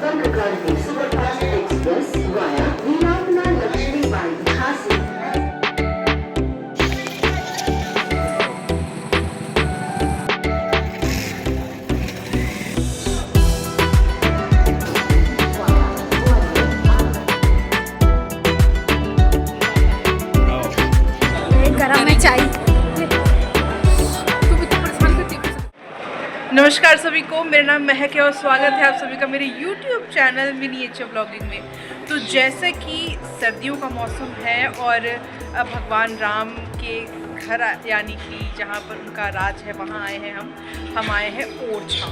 संपर्क करते superfast express via वीरांगना लक्ष्मीबाई झांसी। गरम है चाय। नमस्कार सभी को, मेरा नाम महक है और स्वागत है आप सभी का मेरे YouTube चैनल मिनिएचर ब्लॉगिंग में। तो जैसे कि सर्दियों का मौसम है और भगवान राम के घर यानी कि जहाँ पर उनका राज है वहाँ आए हैं हम आए हैं ओरछा।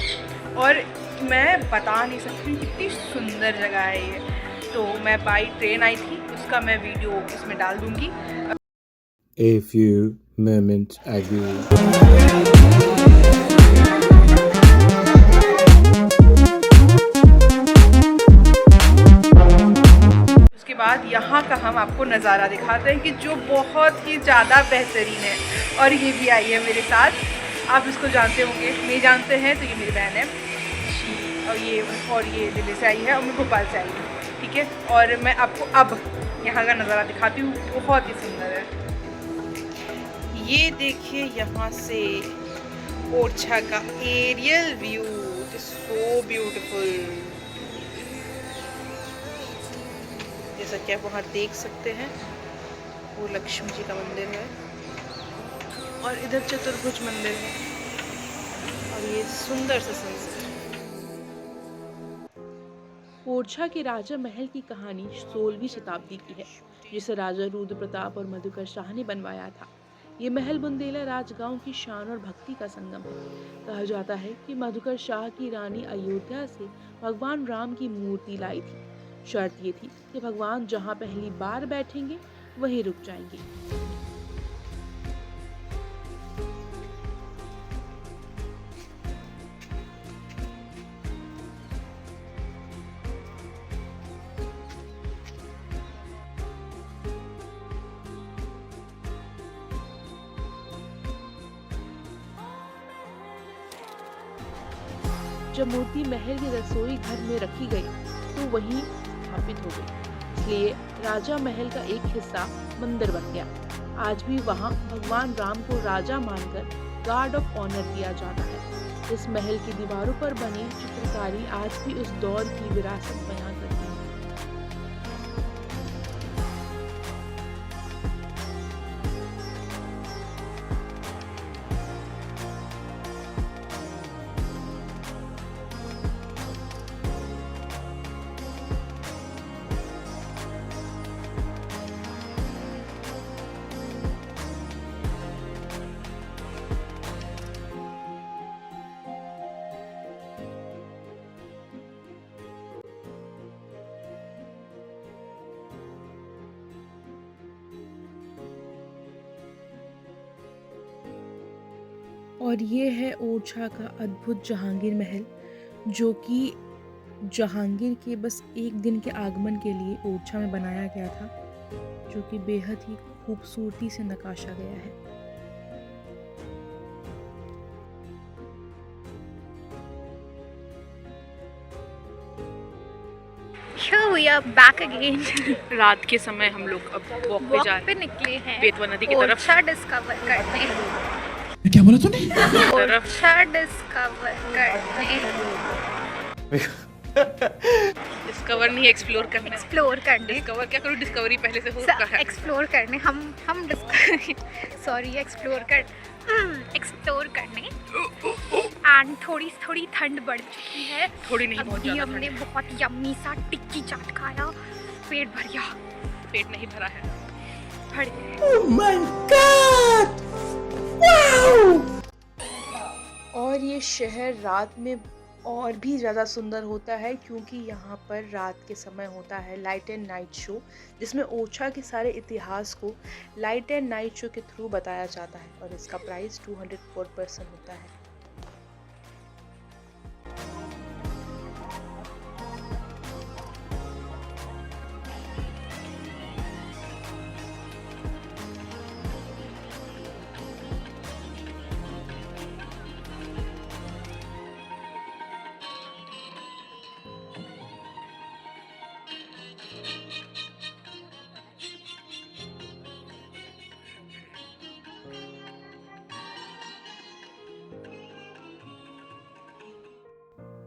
और मैं बता नहीं सकती कितनी सुंदर जगह है ये। तो मैं बाई ट्रेन आई थी, उसका मैं वीडियो इसमें डाल दूँगी। A few moments ago. उसके बाद यहाँ का हम आपको नज़ारा दिखाते हैं कि जो बहुत ही ज़्यादा बेहतरीन है। और ये भी आई है मेरे साथ, आप इसको जानते होंगे, नहीं जानते हैं तो ये मेरी बहन है और ये दिल्ली से आई है और मैं भोपाल से आई हूँ, ठीक है। और मैं आपको अब यहाँ का नज़ारा दिखाती हूँ, बहुत ही सुंदर है। ये देखिए यहाँ से ओरछा का aerial view, it is so beautiful. जैसा कि आप वहाँ देख सकते हैं, वो लक्ष्मी जी का मंदिर है और इधर चतुर्भुज मंदिर है और ये सुंदर सा सनसेट। ओरछा के राजा महल की कहानी 16वीं शताब्दी की है, जिसे राजा रुद्र प्रताप और मधुकर शाह ने बनवाया था। ये महल बुंदेला राजगांव की शान और भक्ति का संगम है। कहा जाता है कि मधुकर शाह की रानी अयोध्या से भगवान राम की मूर्ति लाई थी। शर्त ये थी कि भगवान जहां पहली बार बैठेंगे वहीं रुक जाएंगे। जब मूर्ति महल के रसोई घर में रखी गई तो वहीं स्थापित हो गई, इसलिए राजा महल का एक हिस्सा मंदिर बन गया। आज भी वहां भगवान राम को राजा मानकर गार्ड ऑफ ऑनर दिया जाता है। इस महल की दीवारों पर बनी चित्रकारी आज भी उस दौर की विरासत बयां करती है। और ये है ओरछा का अद्भुत जहांगीर महल, जो कि जहांगीर के बस एक दिन के आगमन के लिए ओरछा में बनाया गया था, जो कि बेहद ही खूबसूरती से नकाशा गया है। Here we are back again. रात के समय हम लोग अब वॉक पे जा वॉक पे निकले हैं बेतवा नदी की तरफ। ओरछा डिस्कवर करने। क्या बोला तूने? ओरछा डिस्कवर करने। डिस्कवर नहीं, एक्सप्लोर करना। एक्सप्लोर करने। डिस्कवर क्या करूँ, डिस्कवरी पहले से हो चुका है। एक्सप्लोर करने हम सॉरी एक्सप्लोर करने। एंड थोड़ी ठंड बढ़ चुकी है। थोड़ी नहीं, बहुत अभी ज़्यादा हमने बहुत यम्मी सा टिक्की चाट खाया, पेट भर गया। पेट नहीं भरा है। भर गया। Oh my God! और ये शहर रात में और भी ज़्यादा सुंदर होता है, क्योंकि यहाँ पर रात के समय होता है लाइट एंड नाइट शो, जिसमें ओरछा के सारे इतिहास को लाइट एंड नाइट शो के थ्रू बताया जाता है और इसका प्राइस 200 पर पर्सन होता है।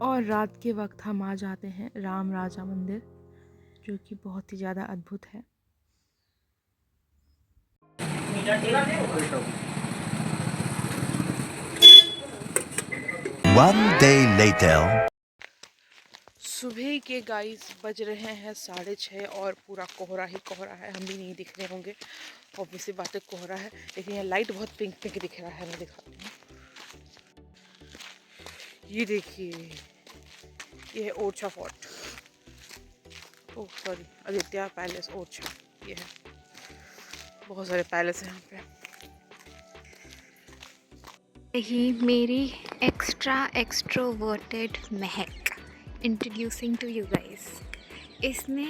और रात के वक्त हम आ जाते हैं राम राजा मंदिर, जो कि बहुत ही ज़्यादा अद्भुत है। One day later. सुबह के गाइस बज रहे हैं 6:30 और पूरा कोहरा ही कोहरा है। हम भी नहीं दिख रहे होंगे, ऑब्वियसली बात है कोहरा है, लेकिन ये लाइट बहुत पिंक पिंक दिख रहा है। मैं दिखाती हूँ, ये देखिए, ये है Orchha fort, oh sorry Aditya palace Orchha. ये है, बहुत सारे पैलेस हैं यहाँ पे। यही मेरी extroverted Mahak introducing to you guys. इसने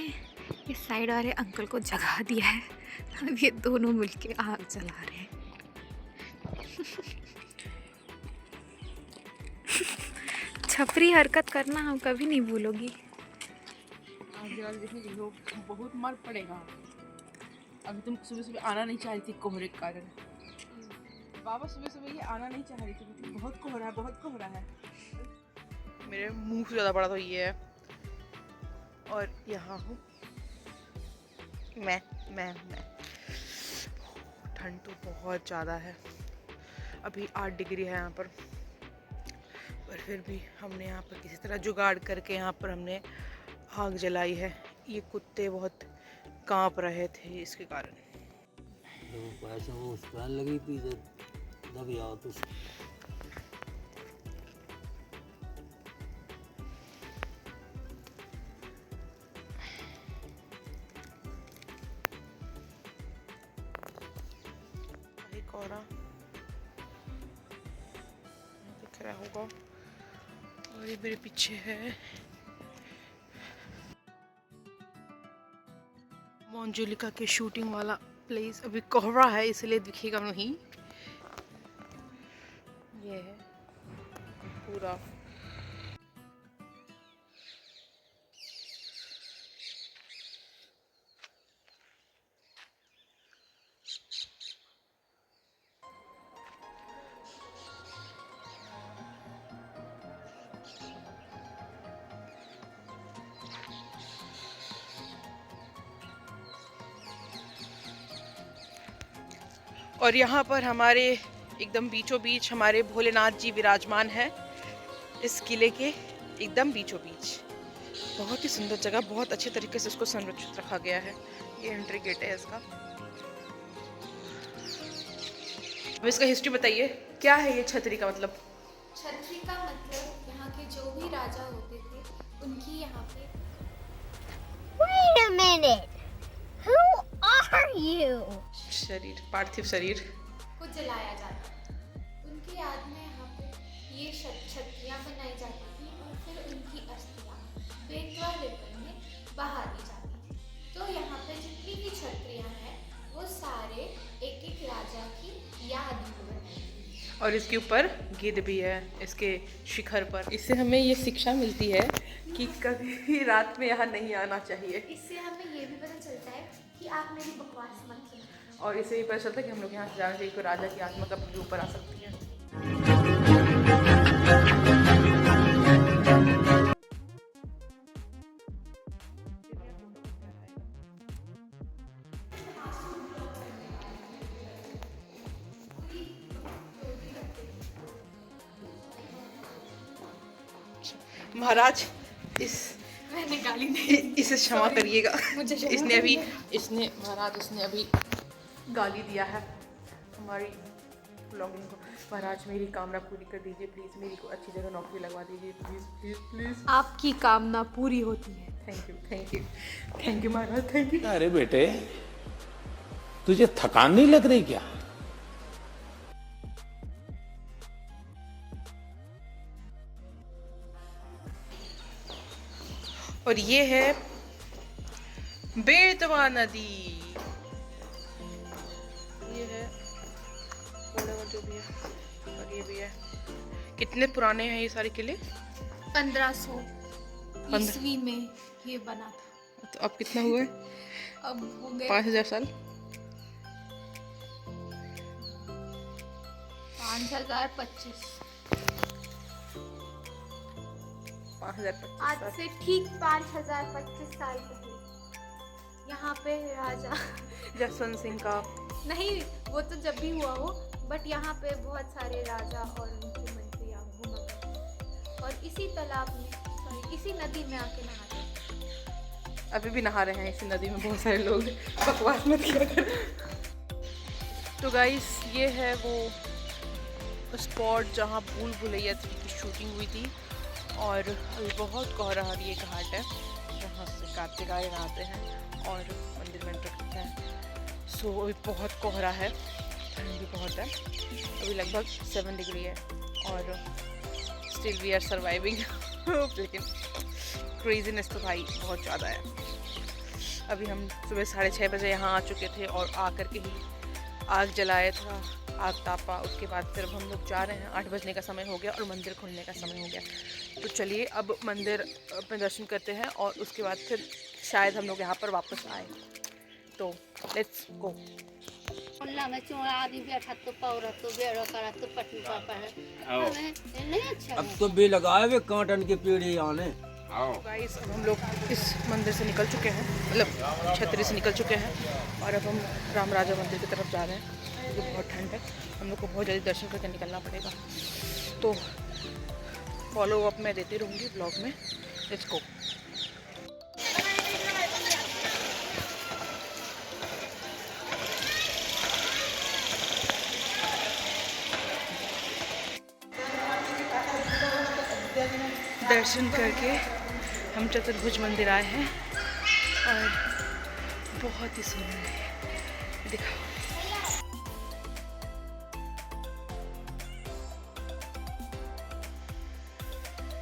इस साइड वाले अंकल को जगा दिया है, अब ये दोनों मिलके आग जला रहे हैं। छपरी हरकत करना हम कभी नहीं भूलोगी। आगे देखने के लोग बहुत मार पड़ेगा। अभी तुम सुबह सुबह आना नहीं चाह रही थी कोहरे के कारण। बाबा सुबह सुबह ये आना नहीं चाह रही थी, बहुत कोहरा है, बहुत कोहरा है। मेरे मुंह से ज़्यादा बड़ा तो ये है, और यहाँ हूँ मैं। ठंड तो बहुत ज़्यादा है, अभी 8 डिग्री है यहाँ पर फिर भी हमने यहाँ पर किसी तरह जुगाड़ करके यहाँ पर हमने आग जलाई है। ये कुत्ते बहुत कांप रहे थे इसके कारण। पैसे वो उस पर लगी थी जब आओ तो कोहरा दिख रहा होगा, और ये मेरे पीछे है मोंजुलिका के शूटिंग वाला प्लेस। अभी कोहरा है इसलिए दिखेगा नहीं। ये है पूरा और यहाँ पर हमारे एकदम बीचों बीच हमारे भोलेनाथ जी विराजमान है, इस किले के एकदम बीचों बीच। बहुत ही सुंदर जगह, बहुत अच्छे तरीके से इसको संरक्षित रखा गया है। ये एंट्री गेट है इसका। अब इसका हिस्ट्री बताइए, क्या है ये छतरी का मतलब? छतरी का मतलब यहाँ के जो भी राजा होते थे उनकी यहाँ पे Wait a minute. Who are you? शरीर, पार्थिव शरीर को जलाया जाता था। उनकी याद में यहाँ पे ये छतरियाँ बनाई जाती थी और फिर उनकी अस्थियाँ बेतवा रिवर में बहा दी जाती थी। तो यहाँ पे जितनी भी छतरियाँ हैं वो सारे एक एक राजा की याद में बनाई गई। और इसके ऊपर गिद्ध भी है, इसके शिखर पर। इससे हमें ये शिक्षा मिलती है कि कभी भी रात में यहाँ नहीं आना चाहिए। इससे हमें ये भी पता चलता है कि आप मेरी बकवास मत सुनो। और इससे भी पता चलता है कि हम लोग यहाँ से जाना चाहिए, तो राजा की आत्मा कभी भी ऊपर आ सकती है। महाराज मैंने गाली नहीं, इसे क्षमा करिएगा। मुझे इसने अभी गाली दिया है हमारी ब्लॉगिंग को। महाराज मेरी कामना पूरी कर दीजिए प्लीज़, मेरी को अच्छी जगह नौकरी लगवा दीजिए प्लीज़ प्लीज़ प्लीज़। आपकी कामना पूरी होती है। Thank you Maharaj, thank you. अरे बेटे, तुझे थकान नहीं लग रही क्या? और ये है बेतवा नदी। ये है जो भी है, और ये भी है। कितने पुराने हैं ये सारे किले? 1500 ईस्वी में ये बना था। तो अब कितना हुआ है? अब हो गए 5000 साल। 5025। 5025 आज से ठीक 5025 साल पहले यहाँ पे राजा जसवंत सिंह का नहीं, वो तो जब भी हुआ हो, बट यहाँ पे बहुत सारे राजा और उनके मंत्री घूमा करते और इसी तालाब में, सॉरी, इसी नदी में आके नहाते हैं। अभी भी नहा रहे हैं इसी नदी में बहुत सारे लोग, बकवास मत किया कर। तो गाइस ये है वो स्पॉट जहाँ भूल भुलैया 3 की शूटिंग हुई थी और अभी बहुत कोहरा और ये घाट है जहाँ से कार्तिकेय आते हैं और मंदिर में एंटर करते हैं। सो अभी बहुत कोहरा है, ठंड भी बहुत है, अभी लगभग 7 डिग्री है और स्टिल वी आर सर्वाइविंग लेकिन क्रेजीनेस तो भाई बहुत ज़्यादा है। अभी हम सुबह 6:30 बजे यहाँ आ चुके थे और आकर के ही आग जलाया था, आग तापा, उसके बाद फिर हम लोग जा रहे हैं। 8 बजने का समय हो गया और मंदिर खुलने का समय हो गया। तो चलिए अब मंदिर में दर्शन करते हैं और उसके बाद फिर शायद हम लोग यहाँ पर वापस आए। तो लेट्स गो। में चूड़ा आदि बैठा तो पौरा तो बेड़ो करा तो पटनी पापा है हमें नहीं अच्छा अब तो भी लगाए हुए कांटन के पेड़ ही आने। गाइस अब हम लोग इस मंदिर से निकल चुके हैं, मतलब छतरी से निकल चुके हैं और अब हम राम राजा मंदिर की तरफ जा रहे हैं क्योंकि बहुत ठंड है, हम लोग को बहुत जल्दी दर्शन करके निकलना पड़ेगा। तो फॉलो अप मैं देती रहूँगी ब्लॉग में। Let's go. दर्शन करके हम चतुर्भुज मंदिर आए हैं और बहुत ही सुंदर है, दिखाओ।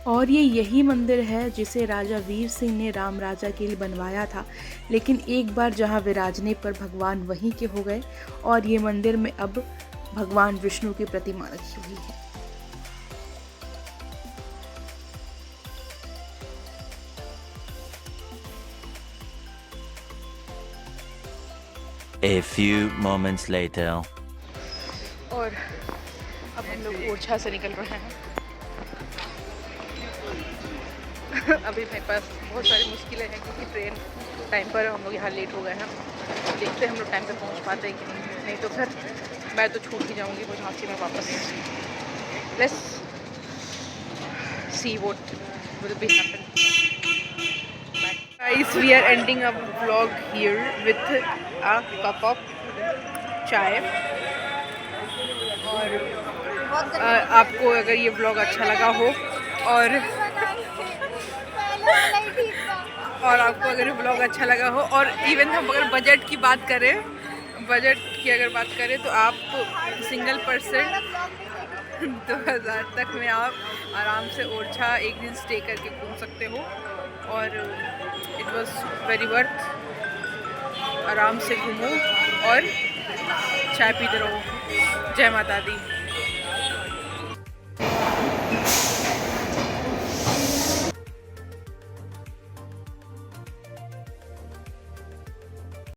और ये यही मंदिर है जिसे राजा वीर सिंह ने राम राजा के लिए बनवाया था, लेकिन एक बार जहाँ विराजने पर भगवान वहीं के हो गए और ये मंदिर में अब भगवान विष्णु की प्रतिमा रखी हुई है। A few moments later. और अब हम लोग ओरछा से निकल रहे हैं। अभी मेरे पास बहुत सारी मुश्किलें हैं क्योंकि ट्रेन टाइम पर है, हम लोग यहाँ लेट हो गए हैं। देखते हैं हम लोग टाइम पे पहुँच पाते हैं कि नहीं तो फिर मैं तो छूट ही जाऊँगी वो झांसी में वापस। Let's see what will be happen. Guys, we are ending up vlog here with a cup of चाय। और आपको अगर ये व्लॉग अच्छा लगा हो और आपको अगर ये व्लॉग अच्छा लगा हो और इवन हम अगर बजट की बात करें, तो आप सिंगल पर्सन 2000 तक में आप आराम से ओरछा एक दिन स्टे करके घूम सकते हो और इट वॉज वेरी वर्थ। आराम से घूमो और चाय पीते रहो। जय माता दी।